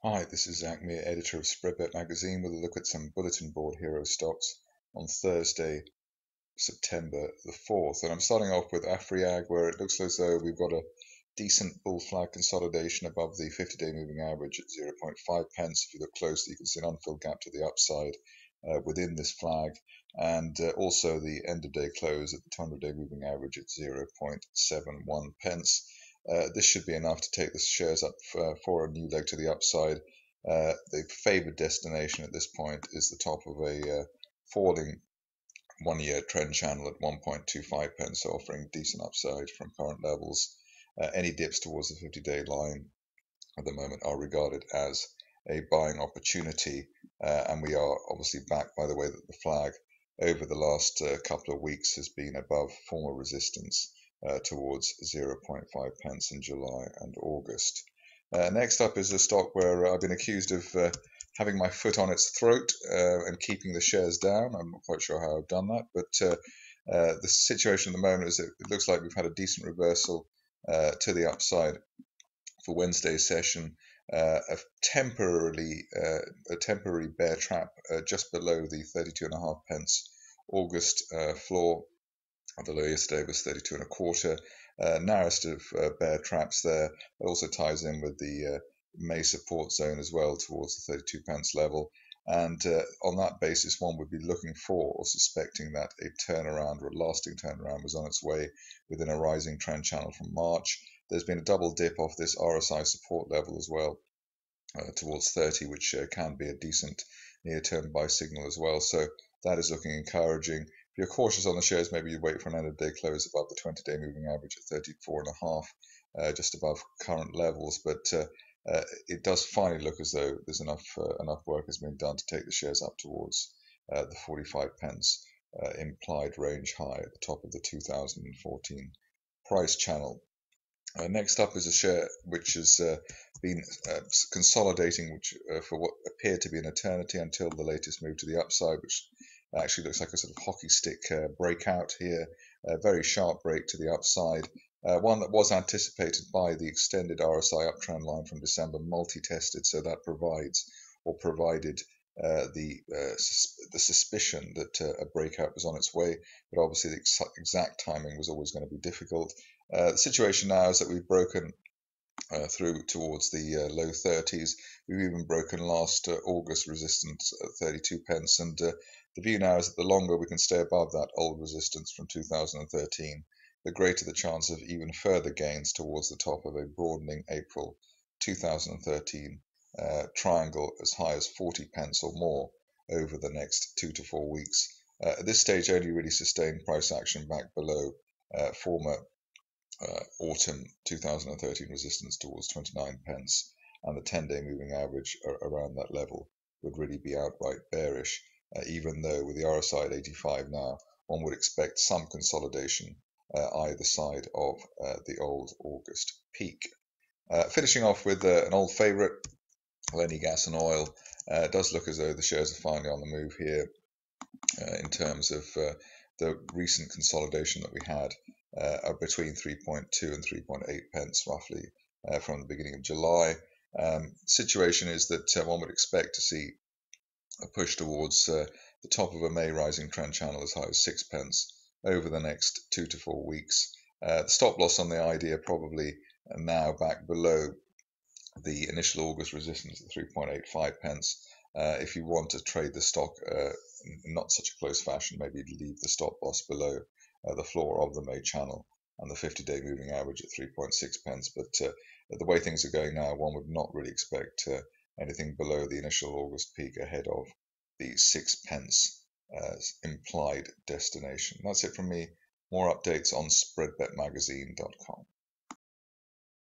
Hi, this is Zak Mir, editor of Spreadbet Magazine, with a look at some bulletin board hero stocks on Thursday, September the 4th. And I'm starting off with Afriag, where it looks as though we've got a decent bull flag consolidation above the 50-day moving average at 0.5 pence. If you look closely, you can see an unfilled gap to the upside within this flag, and also the end of day close at the 200-day moving average at 0.71 pence. This should be enough to take the shares up for a new leg to the upside. The favoured destination at this point is the top of a falling one-year trend channel at 1.25 pence, offering decent upside from current levels. Any dips towards the 50-day line at the moment are regarded as a buying opportunity, and we are obviously backed by the way that the flag over the last couple of weeks has been above former resistance towards 0.5 pence in July and August. Next up is a stock where I've been accused of having my foot on its throat and keeping the shares down. I'm not quite sure how I've done that, but the situation at the moment is that it looks like we've had a decent reversal to the upside for Wednesday's session. A temporary bear trap just below the 32.5 pence August floor. The low yesterday was 32 and a quarter. Narrowest of bear traps there. It also ties in with the May support zone as well towards the 32 pence level. And on that basis, one would be looking for or suspecting that a turnaround or a lasting turnaround was on its way within a rising trend channel from March. There's been a double dip off this RSI support level as well towards 30, which can be a decent near-term buy signal as well. So that is looking encouraging. If you're cautious on the shares, maybe you wait for an end of day close above the 20-day moving average at 34.5, just above current levels. But it does finally look as though there's enough work has been done to take the shares up towards the 45 pence implied range high at the top of the 2014 price channel. Next up is a share which has been consolidating for what appeared to be an eternity until the latest move to the upside, which actually looks like a sort of hockey stick breakout here. A very sharp break to the upside, one that was anticipated by the extended RSI uptrend line from December, multi-tested, so that provided the suspicion that a breakout was on its way, but obviously the exact timing was always going to be difficult. The situation now is that we've broken through towards the low 30s. We've even broken last August resistance at 32 pence, and the view now is that the longer we can stay above that old resistance from 2013, the greater the chance of even further gains towards the top of a broadening April 2013 triangle as high as 40 pence or more over the next 2 to 4 weeks. At this stage, only really sustained price action back below former autumn 2013 resistance towards 29 pence, and the 10-day moving average around that level would really be outright bearish, even though with the RSI at 85 now, one would expect some consolidation either side of the old August peak. Finishing off with an old favourite, Leni gas and oil. It does look as though the shares are finally on the move here in terms of the recent consolidation that we had between 3.2 and 3.8 pence roughly from the beginning of July. Situation is that one would expect to see a push towards the top of a May rising trend channel as high as 6 pence over the next 2 to 4 weeks. The stop loss on the idea probably now back below the initial August resistance at 3.85 pence. If you want to trade the stock in not such a close fashion, maybe leave the stop loss below the floor of the May channel and the 50-day moving average at 3.6 pence. But the way things are going now, one would not really expect anything below the initial August peak ahead of the 6 pence implied destination. That's it from me. More updates on spreadbetmagazine.com.